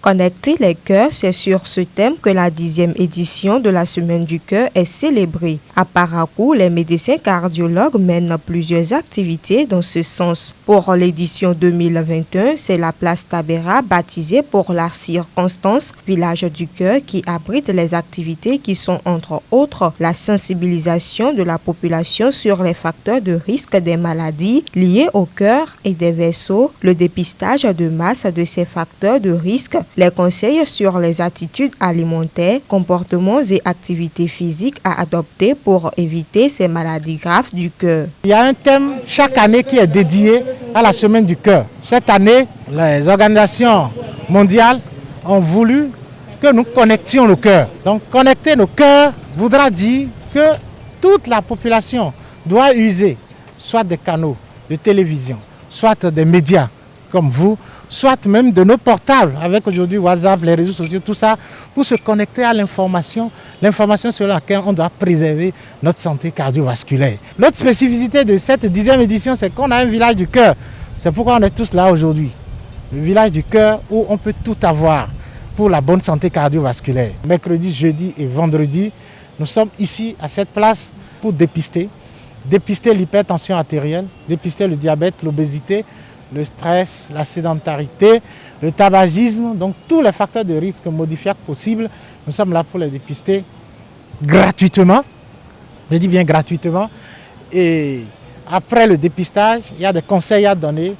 Connecter les cœurs, c'est sur ce thème que la 10e édition de la Semaine du cœur est célébrée. À Parakou, les médecins cardiologues mènent plusieurs activités dans ce sens. Pour l'édition 2021, c'est la place Tabera, baptisée pour la circonstance, village du cœur, qui abrite les activités qui sont entre autres la sensibilisation de la population sur les facteurs de risque des maladies liées au cœur et des vaisseaux, le dépistage de masse de ces facteurs de risque, les conseils sur les attitudes alimentaires, comportements et activités physiques à adopter pour éviter ces maladies graves du cœur. Il y a un thème chaque année qui est dédié à la semaine du cœur. Cette année, les organisations mondiales ont voulu que nous connections nos cœurs. Donc connecter nos cœurs voudra dire que toute la population doit user soit des canaux de télévision, soit des médias comme vous, soit même de nos portables, avec aujourd'hui WhatsApp, les réseaux sociaux, tout ça, pour se connecter à l'information sur laquelle on doit préserver notre santé cardiovasculaire. L'autre spécificité de cette 10e édition, c'est qu'on a un village du cœur. C'est pourquoi on est tous là aujourd'hui. Le village du cœur où on peut tout avoir pour la bonne santé cardiovasculaire. Mercredi, jeudi et vendredi, nous sommes ici à cette place pour dépister l'hypertension artérielle, dépister le diabète, l'obésité, le stress, la sédentarité, le tabagisme, donc tous les facteurs de risque modifiables possibles. Nous sommes là pour les dépister gratuitement, je dis bien gratuitement. Et après le dépistage, il y a des conseils à donner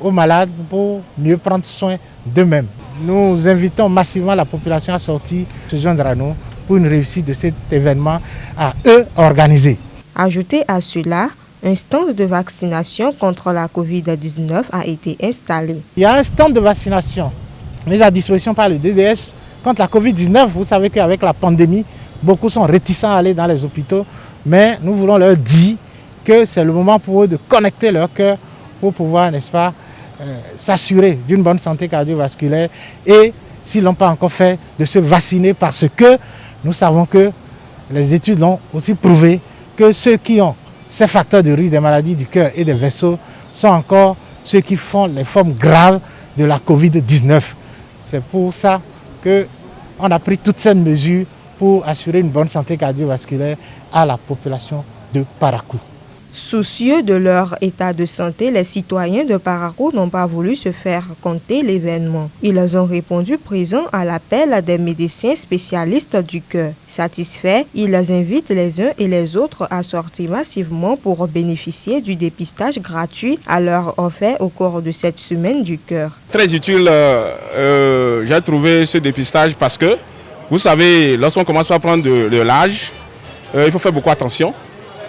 aux malades pour mieux prendre soin d'eux-mêmes. Nous invitons massivement la population à sortir, se joindre à nous pour une réussite de cet événement à eux organiser. Ajoutez à cela, un stand de vaccination contre la COVID-19 a été installé. Il y a un stand de vaccination mis à disposition par le DDS contre la COVID-19. Vous savez qu'avec la pandémie, beaucoup sont réticents à aller dans les hôpitaux, mais nous voulons leur dire que c'est le moment pour eux de connecter leur cœur pour pouvoir, n'est-ce pas, s'assurer d'une bonne santé cardiovasculaire et, s'ils ne l'ont pas encore fait, de se vacciner parce que nous savons que les études l'ont aussi prouvé que ceux qui ont ces facteurs de risque des maladies du cœur et des vaisseaux sont encore ceux qui font les formes graves de la COVID-19. C'est pour ça qu'on a pris toutes ces mesures pour assurer une bonne santé cardiovasculaire à la population de Parakou. Soucieux de leur état de santé, les citoyens de Parakou n'ont pas voulu se faire compter l'événement. Ils ont répondu présents à l'appel des médecins spécialistes du cœur. Satisfaits, ils invitent les uns et les autres à sortir massivement pour bénéficier du dépistage gratuit à leur offert au cours de cette semaine du cœur. Très utile, j'ai trouvé ce dépistage parce que, vous savez, lorsqu'on commence à prendre de l'âge, il faut faire beaucoup attention.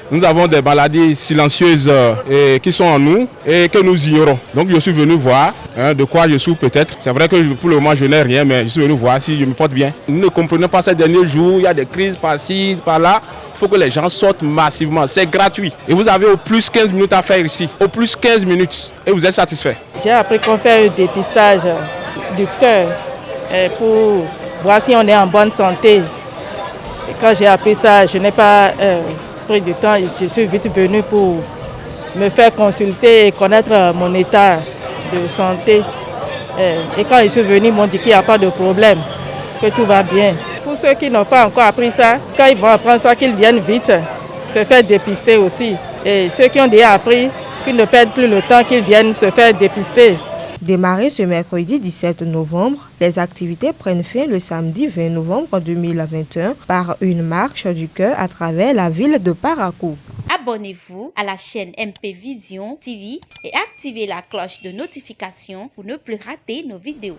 Nous avons des maladies silencieuses qui sont en nous et que nous ignorons. Donc je suis venu voir de quoi je souffre peut-être. C'est vrai que pour le moment je n'ai rien, mais je suis venu voir si je me porte bien. Nous ne comprenons pas ces derniers jours, il y a des crises par-ci, par-là. Il faut que les gens sortent massivement, c'est gratuit. Et vous avez au plus 15 minutes à faire ici, au plus 15 minutes et vous êtes satisfait. J'ai appris qu'on fait un dépistage du cœur pour voir si on est en bonne santé. Et quand j'ai appris ça, je n'ai pas pris du temps, je suis vite venu pour me faire consulter et connaître mon état de santé. Et quand je suis venu, ils m'ont dit qu'il n'y a pas de problème, que tout va bien. Pour ceux qui n'ont pas encore appris ça, quand ils vont apprendre ça, qu'ils viennent vite se faire dépister aussi. Et ceux qui ont déjà appris, qu'ils ne perdent plus le temps, qu'ils viennent se faire dépister. Démarré ce mercredi 17 novembre, les activités prennent fin le samedi 20 novembre 2021 par une marche du cœur à travers la ville de Parakou. Abonnez-vous à la chaîne MP Vision TV et activez la cloche de notification pour ne plus rater nos vidéos.